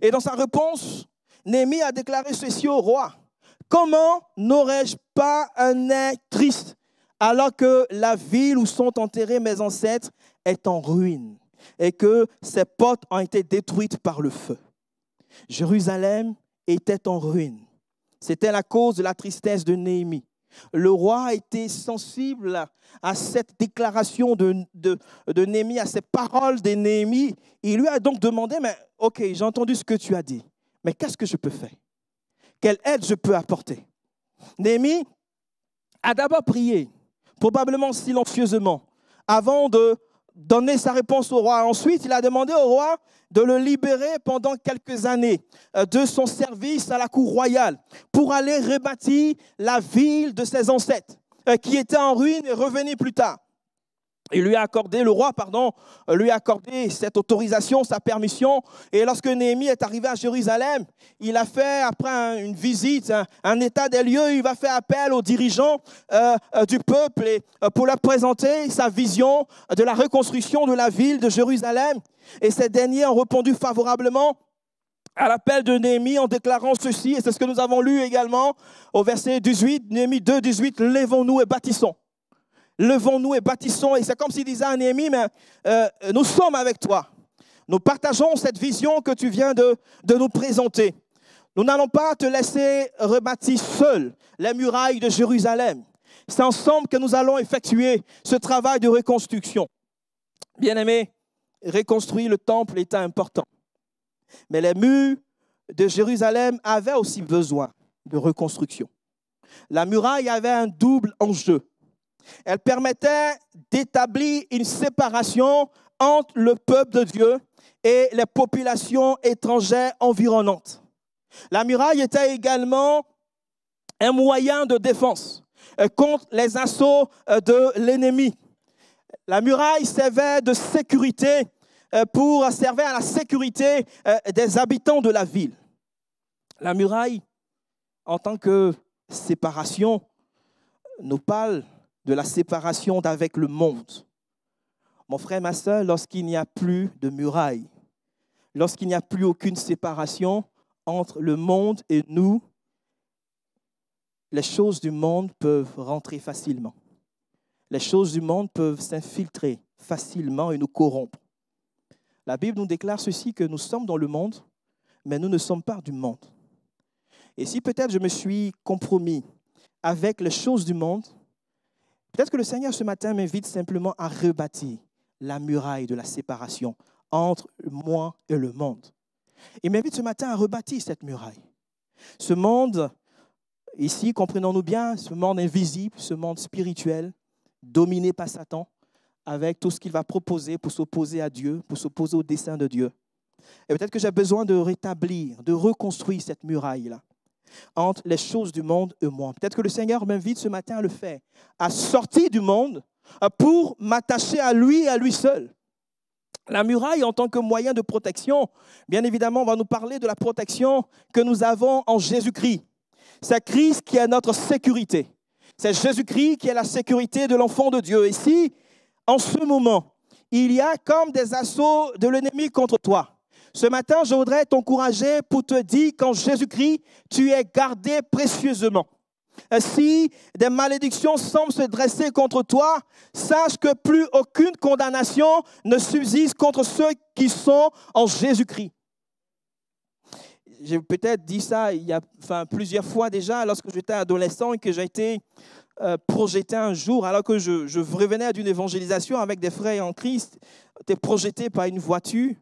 Et dans sa réponse, Néhémie a déclaré ceci au roi. Comment n'aurais-je pas un air triste alors que la ville où sont enterrés mes ancêtres est en ruine et que ses portes ont été détruites par le feu? Jérusalem était en ruine. C'était la cause de la tristesse de Néhémie. Le roi a été sensible à cette déclaration de Néhémie, à ces paroles de Néhémie. Il lui a donc demandé, mais ok, j'ai entendu ce que tu as dit, mais qu'est-ce que je peux faire? Quelle aide je peux apporter? Néhémie a d'abord prié, probablement silencieusement, avant de donner sa réponse au roi. Ensuite, il a demandé au roi de le libérer pendant quelques années de son service à la cour royale pour aller rebâtir la ville de ses ancêtres qui était en ruine et revenir plus tard. Le roi lui a accordé cette autorisation, sa permission. Et lorsque Néhémie est arrivé à Jérusalem, il a fait, après une visite, un état des lieux, il va faire appel aux dirigeants du peuple pour leur présenter sa vision de la reconstruction de la ville de Jérusalem. Et ces derniers ont répondu favorablement à l'appel de Néhémie en déclarant ceci, et c'est ce que nous avons lu également au verset 18, Néhémie 2, 18, « Lèvons-nous et bâtissons ». Levons-nous et bâtissons. Et c'est comme s'il disait à Néhémie, mais nous sommes avec toi. Nous partageons cette vision que tu viens de nous présenter. Nous n'allons pas te laisser rebâtir seul les murailles de Jérusalem. C'est ensemble que nous allons effectuer ce travail de reconstruction. Bien-aimés, reconstruire le temple était important. Mais les murs de Jérusalem avaient aussi besoin de reconstruction. La muraille avait un double enjeu. Elle permettait d'établir une séparation entre le peuple de Dieu et les populations étrangères environnantes. La muraille était également un moyen de défense contre les assauts de l'ennemi. La muraille servait de sécurité pour servir à la sécurité des habitants de la ville. La muraille, en tant que séparation, nous parle de la séparation d'avec le monde. Mon frère, ma soeur, lorsqu'il n'y a plus de muraille, lorsqu'il n'y a plus aucune séparation entre le monde et nous, les choses du monde peuvent rentrer facilement. Les choses du monde peuvent s'infiltrer facilement et nous corrompre. La Bible nous déclare ceci, que nous sommes dans le monde, mais nous ne sommes pas du monde. Et si peut-être je me suis compromis avec les choses du monde, peut-être que le Seigneur ce matin m'invite simplement à rebâtir la muraille de la séparation entre moi et le monde. Il m'invite ce matin à rebâtir cette muraille. Ce monde, ici, comprenons-nous bien, ce monde invisible, ce monde spirituel, dominé par Satan, avec tout ce qu'il va proposer pour s'opposer à Dieu, pour s'opposer au dessein de Dieu. Et peut-être que j'ai besoin de rétablir, de reconstruire cette muraille-là entre les choses du monde et moi. Peut-être que le Seigneur m'invite ce matin à le faire, à sortir du monde pour m'attacher à lui et à lui seul. La muraille en tant que moyen de protection, bien évidemment, on va nous parler de la protection que nous avons en Jésus-Christ. C'est Christ qui est notre sécurité. C'est Jésus-Christ qui est la sécurité de l'enfant de Dieu. Et si, en ce moment, il y a comme des assauts de l'ennemi contre toi, ce matin, je voudrais t'encourager pour te dire qu'en Jésus-Christ, tu es gardé précieusement. Si des malédictions semblent se dresser contre toi, sache que plus aucune condamnation ne subsiste contre ceux qui sont en Jésus-Christ. j'ai peut-être dit ça plusieurs fois déjà lorsque j'étais adolescent et que j'ai été projeté un jour alors que je revenais d'une évangélisation avec des frères en Christ. J'étais projeté par une voiture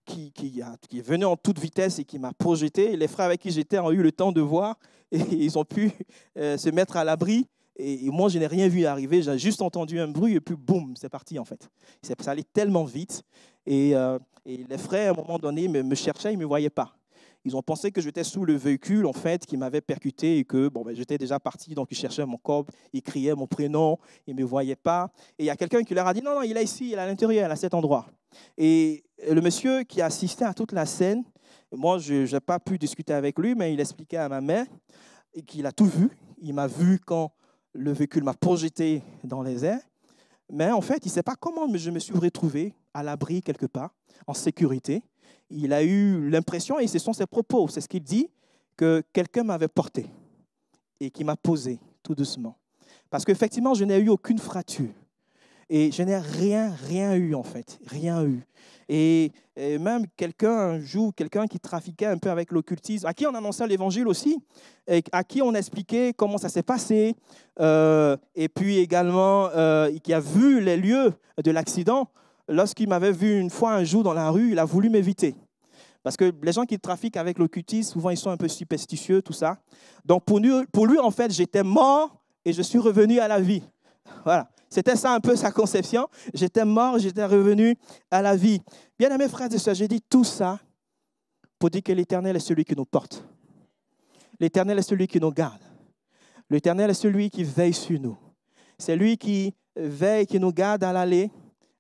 qui est venue en toute vitesse et qui m'a projeté. Et les frères avec qui j'étais ont eu le temps de voir et ils ont pu se mettre à l'abri. Et moi, je n'ai rien vu arriver. J'ai juste entendu un bruit et puis boum, c'est parti en fait. Ça allait tellement vite. Et les frères, à un moment donné, me cherchaient, ils ne me voyaient pas. Ils ont pensé que j'étais sous le véhicule, en fait, qui m'avait percuté et que j'étais déjà parti. Donc, ils cherchaient mon corps, ils criaient mon prénom, ils ne me voyaient pas. Et il y a quelqu'un qui leur a dit, non, il est ici, il est à l'intérieur, à cet endroit. Et le monsieur qui assistait à toute la scène, moi, je n'ai pas pu discuter avec lui, mais il expliquait à ma mère qu'il a tout vu. Il m'a vu quand le véhicule m'a projeté dans les airs. Mais en fait, il ne sait pas comment je me suis retrouvé à l'abri quelque part, en sécurité. Il a eu l'impression, et ce sont ses propos, c'est ce qu'il dit, que quelqu'un m'avait porté et qui m'a posé tout doucement. Parce qu'effectivement, je n'ai eu aucune fracture. Et je n'ai rien eu en fait, rien eu. Et même un jour, quelqu'un qui trafiquait un peu avec l'occultisme, à qui on annonçait l'évangile aussi, et à qui on expliquait comment ça s'est passé, et puis également qui a vu les lieux de l'accident, lorsqu'il m'avait vu une fois un jour dans la rue, il a voulu m'éviter. Parce que les gens qui trafiquent avec l'occultisme, souvent ils sont un peu superstitieux, tout ça. Donc pour lui en fait, j'étais mort et je suis revenu à la vie. Voilà. C'était ça un peu sa conception. J'étais mort, j'étais revenu à la vie. Bien-aimés frères et sœurs, j'ai dit tout ça pour dire que l'Éternel est celui qui nous porte. L'Éternel est celui qui nous garde. L'Éternel est celui qui veille sur nous. C'est lui qui veille, qui nous garde à l'aller,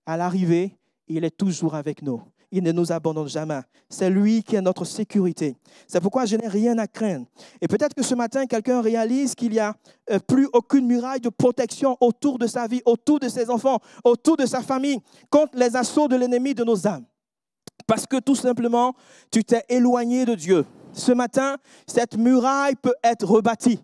à l'arrivée. Il est toujours avec nous. Il ne nous abandonne jamais. C'est lui qui est notre sécurité. C'est pourquoi je n'ai rien à craindre. Et peut-être que ce matin, quelqu'un réalise qu'il n'y a plus aucune muraille de protection autour de sa vie, autour de ses enfants, autour de sa famille, contre les assauts de l'ennemi de nos âmes. Parce que tout simplement, tu t'es éloigné de Dieu. Ce matin, cette muraille peut être rebâtie.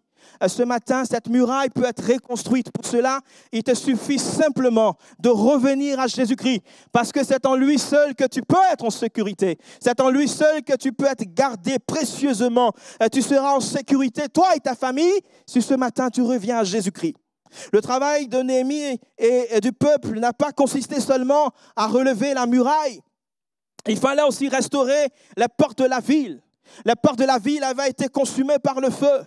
Ce matin, cette muraille peut être reconstruite. Pour cela, il te suffit simplement de revenir à Jésus-Christ. Parce que c'est en lui seul que tu peux être en sécurité. C'est en lui seul que tu peux être gardé précieusement. Tu seras en sécurité, toi et ta famille, si ce matin tu reviens à Jésus-Christ. Le travail de Néhémie et du peuple n'a pas consisté seulement à relever la muraille. Il fallait aussi restaurer les portes de la ville. Les portes de la ville avaient été consumées par le feu.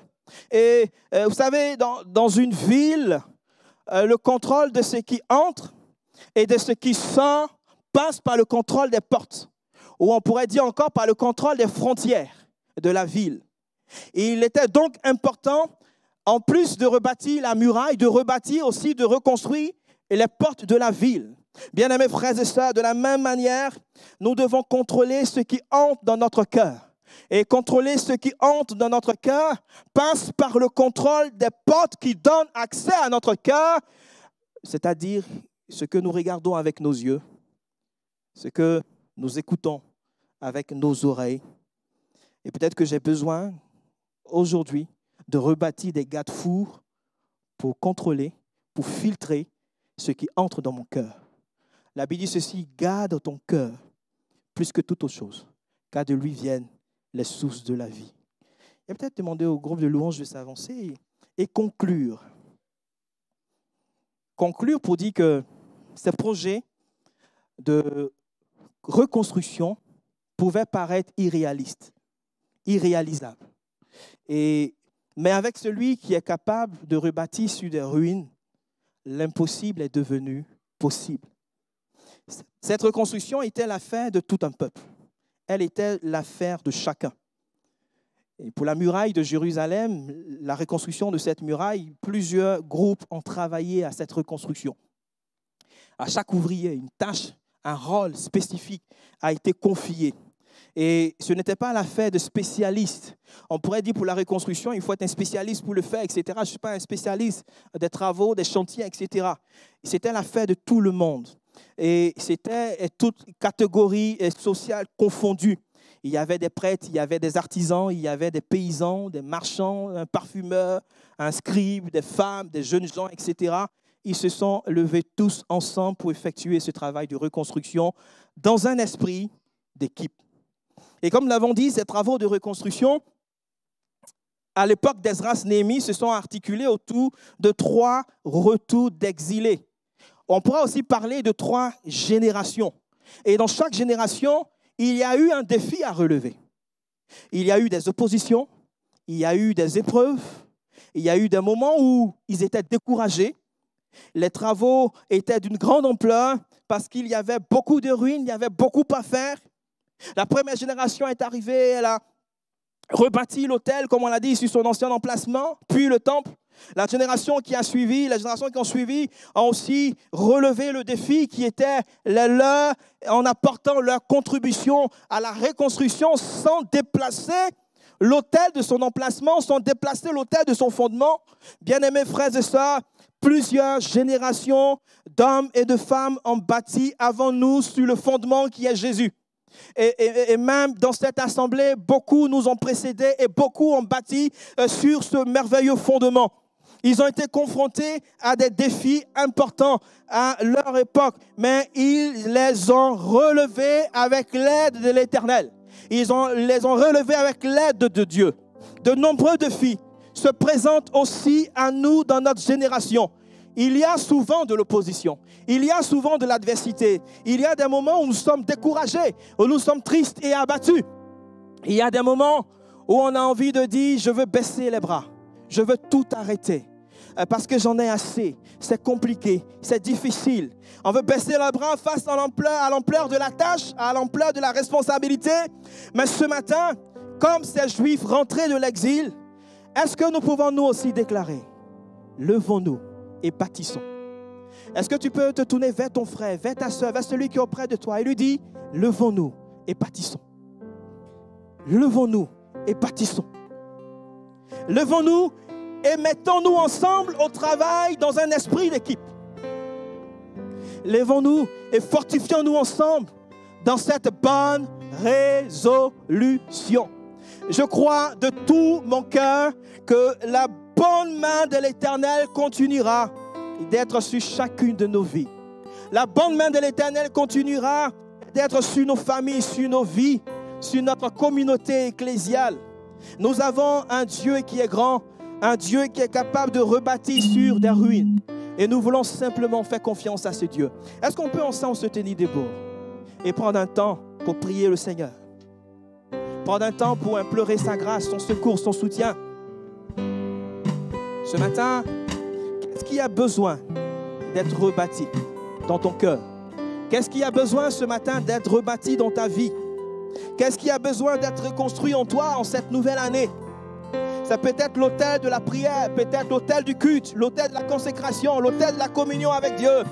Et vous savez, dans une ville, le contrôle de ce qui entre et de ce qui sort passe par le contrôle des portes, ou on pourrait dire encore par le contrôle des frontières de la ville. Et il était donc important, en plus de rebâtir la muraille, de rebâtir aussi, de reconstruire les portes de la ville. Bien-aimés frères et sœurs, de la même manière, nous devons contrôler ce qui entre dans notre cœur. Et contrôler ce qui entre dans notre cœur passe par le contrôle des portes qui donnent accès à notre cœur, c'est-à-dire ce que nous regardons avec nos yeux, ce que nous écoutons avec nos oreilles. Et peut-être que j'ai besoin aujourd'hui de rebâtir des garde-fous pour contrôler, pour filtrer ce qui entre dans mon cœur. La Bible dit ceci, garde ton cœur plus que toute autre chose, car de lui viennent les sources de la vie. Et peut-être demander au groupe de louanges de s'avancer et conclure. Conclure pour dire que ces projets de reconstruction pouvaient paraître irréalistes, irréalisables. Mais avec celui qui est capable de rebâtir sur des ruines, l'impossible est devenu possible. Cette reconstruction était l'affaire de tout un peuple. Elle était l'affaire de chacun. Et pour la muraille de Jérusalem, la reconstruction de cette muraille, plusieurs groupes ont travaillé à cette reconstruction. À chaque ouvrier, une tâche, un rôle spécifique a été confié. Et ce n'était pas l'affaire de spécialistes. On pourrait dire pour la reconstruction, il faut être un spécialiste pour le faire, etc. Je ne suis pas un spécialiste des travaux, des chantiers, etc. C'était l'affaire de tout le monde. Et c'était toutes catégories sociales confondues. Il y avait des prêtres, il y avait des artisans, il y avait des paysans, des marchands, un parfumeur, un scribe, des femmes, des jeunes gens, etc. Ils se sont levés tous ensemble pour effectuer ce travail de reconstruction dans un esprit d'équipe. Et comme nous l'avons dit, ces travaux de reconstruction, à l'époque d'Esdras-Néhémie, se sont articulés autour de 3 retours d'exilés. On pourra aussi parler de 3 générations. Et dans chaque génération, il y a eu un défi à relever. Il y a eu des oppositions, il y a eu des épreuves, il y a eu des moments où ils étaient découragés. Les travaux étaient d'une grande ampleur parce qu'il y avait beaucoup de ruines, il y avait beaucoup à faire. La première génération est arrivée, elle a rebâti l'autel, comme on l'a dit, sur son ancien emplacement, puis le temple. La génération qui a suivi, les générations qui ont suivi ont aussi relevé le défi qui était le leur en apportant leur contribution à la reconstruction sans déplacer l'autel de son emplacement, sans déplacer l'autel de son fondement. Bien-aimés frères et sœurs, plusieurs générations d'hommes et de femmes ont bâti avant nous sur le fondement qui est Jésus. Et même dans cette assemblée, beaucoup nous ont précédés et beaucoup ont bâti sur ce merveilleux fondement. Ils ont été confrontés à des défis importants à leur époque, mais ils les ont relevés avec l'aide de l'Éternel. Ils les ont relevés avec l'aide de Dieu. De nombreux défis se présentent aussi à nous dans notre génération. Il y a souvent de l'opposition, il y a souvent de l'adversité, il y a des moments où nous sommes découragés, où nous sommes tristes et abattus. Il y a des moments où on a envie de dire, je veux baisser les bras, je veux tout arrêter, parce que j'en ai assez, c'est compliqué, c'est difficile. On veut baisser les bras face à l'ampleur de la tâche, à l'ampleur de la responsabilité. Mais ce matin, comme ces Juifs rentrés de l'exil, est-ce que nous pouvons nous aussi déclarer, levons-nous et bâtissons. Est-ce que tu peux te tourner vers ton frère, vers ta soeur, vers celui qui est auprès de toi et lui dire, levons-nous et bâtissons. Levons-nous et bâtissons. Levons-nous et mettons-nous ensemble au travail dans un esprit d'équipe. Levons-nous et fortifions-nous ensemble dans cette bonne résolution. Je crois de tout mon cœur que la bonne main de l'Éternel continuera d'être sur chacune de nos vies. La bonne main de l'Éternel continuera d'être sur nos familles, sur nos vies, sur notre communauté ecclésiale. Nous avons un Dieu qui est grand, un Dieu qui est capable de rebâtir sur des ruines. Et nous voulons simplement faire confiance à ce Dieu. Est-ce qu'on peut ensemble se tenir debout et prendre un temps pour prier le Seigneur? Prendre un temps pour implorer sa grâce, son secours, son soutien. Ce matin, qu'est-ce qui a besoin d'être rebâti dans ton cœur? Qu'est-ce qui a besoin ce matin d'être rebâti dans ta vie? Qu'est-ce qui a besoin d'être reconstruit en toi en cette nouvelle année? Ça peut être l'autel de la prière, peut-être l'autel du culte, l'autel de la consécration, l'autel de la communion avec Dieu.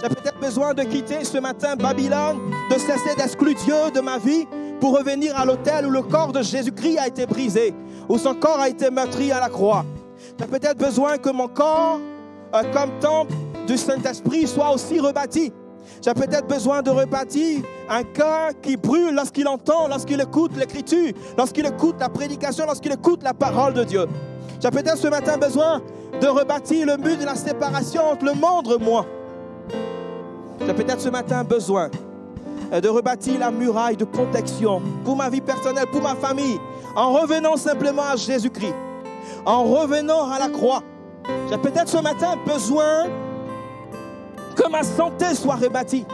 J'ai peut-être besoin de quitter ce matin Babylone, de cesser d'exclure Dieu de ma vie pour revenir à l'autel où le corps de Jésus-Christ a été brisé, où son corps a été meurtri à la croix. J'ai peut-être besoin que mon corps, comme temple du Saint-Esprit, soit aussi rebâti. J'ai peut-être besoin de rebâtir un cœur qui brûle lorsqu'il entend, lorsqu'il écoute l'Écriture, lorsqu'il écoute la prédication, lorsqu'il écoute la parole de Dieu. J'ai peut-être ce matin besoin de rebâtir le mur de la séparation entre le monde et moi. J'ai peut-être ce matin besoin de rebâtir la muraille de protection pour ma vie personnelle, pour ma famille, en revenant simplement à Jésus-Christ, en revenant à la croix. J'ai peut-être ce matin besoin que ma santé soit rebâtie,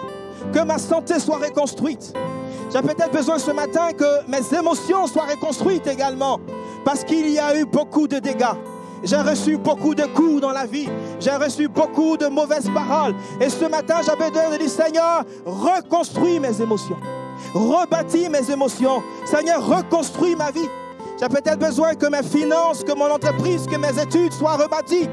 que ma santé soit reconstruite. J'ai peut-être besoin ce matin que mes émotions soient reconstruites également, parce qu'il y a eu beaucoup de dégâts. J'ai reçu beaucoup de coups dans la vie. J'ai reçu beaucoup de mauvaises paroles. Et ce matin, j'avais besoin de dire, Seigneur, reconstruis mes émotions. Rebâtis mes émotions. Seigneur, reconstruis ma vie. J'ai peut-être besoin que mes finances, que mon entreprise, que mes études soient rebâties.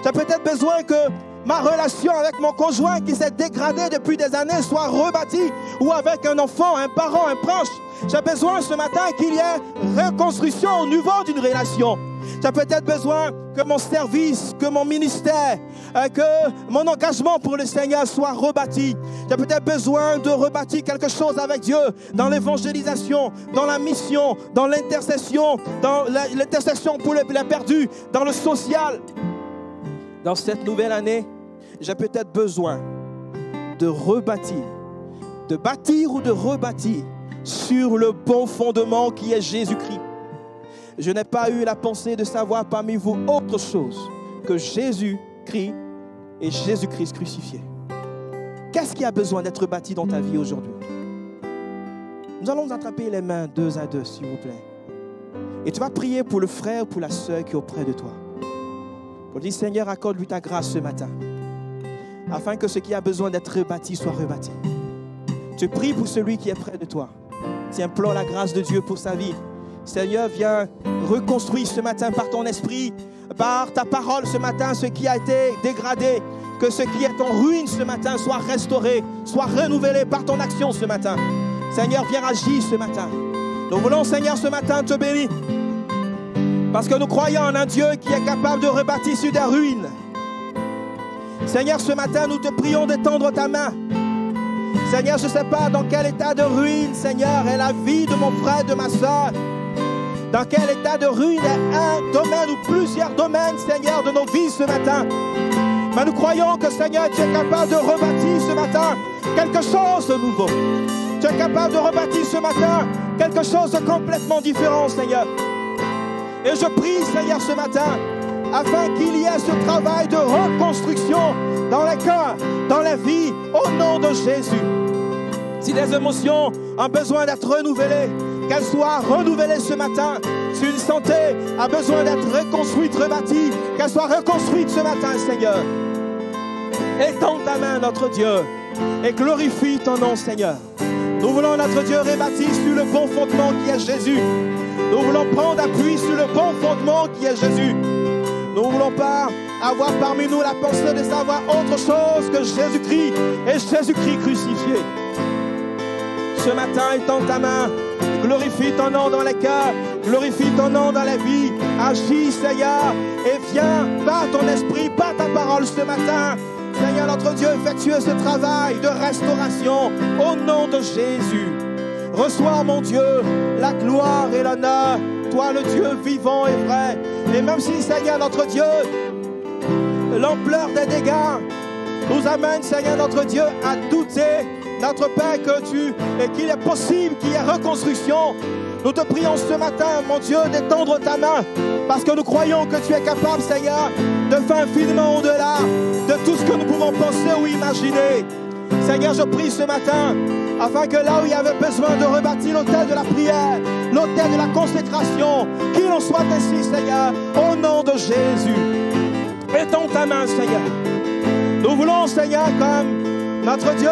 J'ai peut-être besoin que ma relation avec mon conjoint qui s'est dégradée depuis des années soit rebâtie. Ou avec un enfant, un parent, un proche. J'ai besoin ce matin qu'il y ait reconstruction au niveau d'une relation. J'ai peut-être besoin que mon service, que mon ministère, que mon engagement pour le Seigneur soit rebâti. J'ai peut-être besoin de rebâtir quelque chose avec Dieu dans l'évangélisation, dans la mission, dans l'intercession pour les perdus, dans le social. Dans cette nouvelle année, j'ai peut-être besoin de rebâtir, de bâtir ou de rebâtir sur le bon fondement qui est Jésus-Christ. Je n'ai pas eu la pensée de savoir parmi vous autre chose que Jésus-Christ et Jésus-Christ crucifié. Qu'est-ce qui a besoin d'être bâti dans ta vie aujourd'hui? Nous allons nous attraper les mains deux à deux, s'il vous plaît. Et tu vas prier pour le frère, pour la sœur qui est auprès de toi. Pour dire, Seigneur, accorde-lui ta grâce ce matin, afin que ce qui a besoin d'être rebâti soit rebâti. Tu pries pour celui qui est près de toi. Tu implores la grâce de Dieu pour sa vie. Seigneur, viens reconstruire ce matin par ton esprit, par ta parole ce matin, ce qui a été dégradé. Que ce qui est en ruine ce matin soit restauré, soit renouvelé par ton action ce matin. Seigneur, viens agir ce matin. Nous voulons, Seigneur, ce matin te bénir. Parce que nous croyons en un Dieu qui est capable de rebâtir sur des ruines. Seigneur, ce matin, nous te prions d'étendre ta main. Seigneur, je ne sais pas dans quel état de ruine, Seigneur, est la vie de mon frère, de ma soeur. Dans quel état de ruine est un domaine ou plusieurs domaines, Seigneur, de nos vies ce matin. Mais nous croyons que, Seigneur, tu es capable de rebâtir ce matin quelque chose de nouveau. Tu es capable de rebâtir ce matin quelque chose de complètement différent, Seigneur. Et je prie, Seigneur, ce matin, afin qu'il y ait ce travail de reconstruction dans les cœurs, dans la vie, au nom de Jésus. Si les émotions ont besoin d'être renouvelées, qu'elles soient renouvelées ce matin. Si une santé a besoin d'être reconstruite, rebâtie, qu'elle soit reconstruite ce matin, Seigneur. Étends ta main, notre Dieu, et glorifie ton nom, Seigneur. Nous voulons, notre Dieu, rebâtir sur le bon fondement qui est Jésus. Nous voulons prendre appui sur le bon fondement qui est Jésus. Nous ne voulons pas avoir parmi nous la pensée de savoir autre chose que Jésus-Christ et Jésus-Christ crucifié. Ce matin, étends ta main, glorifie ton nom dans les cœurs, glorifie ton nom dans la vie. Agis, Seigneur, et viens par ton esprit, par ta parole ce matin. Seigneur, notre Dieu, effectue ce travail de restauration au nom de Jésus. Reçois, mon Dieu, la gloire et l'honneur, toi le Dieu vivant et vrai. Et même si, Seigneur, notre Dieu, l'ampleur des dégâts nous amène, Seigneur, notre Dieu, à douter, notre Père, qu'il est possible qu'il y ait reconstruction. Nous te prions ce matin, mon Dieu, d'étendre ta main, parce que nous croyons que tu es capable, Seigneur, de faire infiniment au-delà de tout ce que nous pouvons penser ou imaginer. Seigneur, je prie ce matin, afin que là où il y avait besoin de rebâtir l'autel de la prière, l'autel de la consécration, qu'il en soit ainsi, Seigneur, au nom de Jésus. Étends ta main, Seigneur. Nous voulons, Seigneur, comme notre Dieu,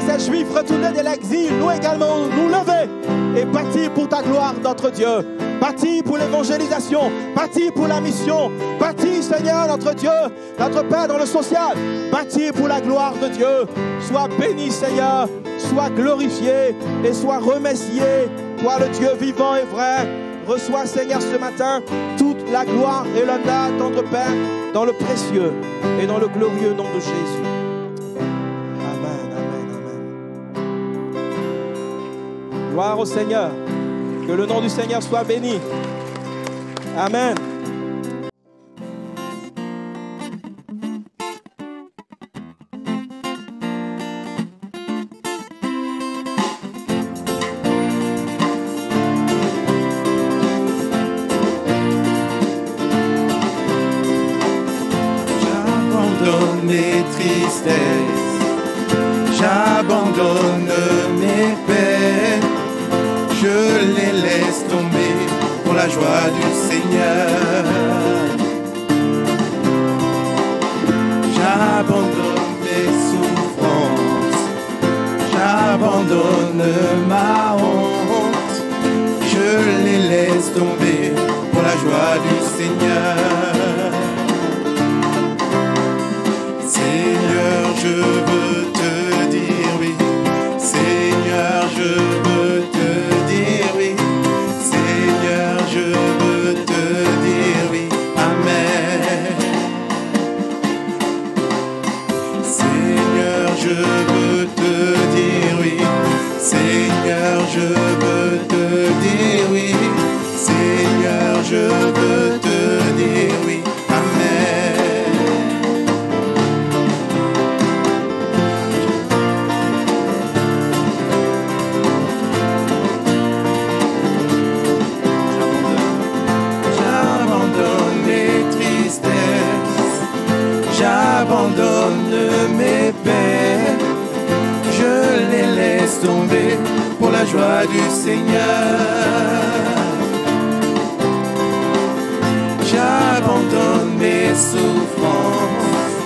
ces Juifs retournés de l'exil, nous également nous lever et bâtir pour ta gloire, notre Dieu. Bâtir pour l'évangélisation, bâtir pour la mission, bâtir, Seigneur, notre Dieu, notre Père dans le social, bâtir pour la gloire de Dieu. Sois béni, Seigneur, sois glorifié et sois remercié, toi le Dieu vivant et vrai. Reçois, Seigneur, ce matin toute la gloire et l'honneur, notre Père, dans le précieux et dans le glorieux nom de Jésus. Gloire au Seigneur. Que le nom du Seigneur soit béni. Amen. J'abandonne mes tristesses, j'abandonne mes peines. Je les laisse tomber pour la joie du Seigneur. J'abandonne mes souffrances, j'abandonne ma honte. Je les laisse tomber pour la joie du Seigneur. Seigneur, je veux te dire oui. Seigneur, je veux te dire oui. Seigneur, je veux te dire oui. Amen. Seigneur, je veux te dire oui. Seigneur, je veux te dire oui. Seigneur, je veux te dire oui. joie du Seigneur. J'abandonne mes souffrances,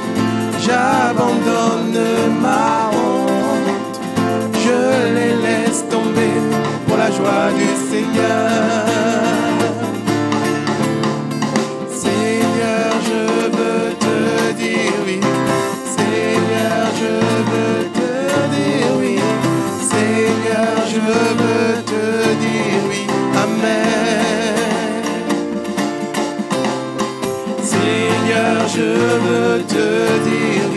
j'abandonne ma honte, je les laisse tomber pour la joie du Seigneur. Seigneur, je veux te dire oui. Seigneur, je veux te dire oui. Seigneur, je veux te dire oui. Amen. Seigneur, je veux te dire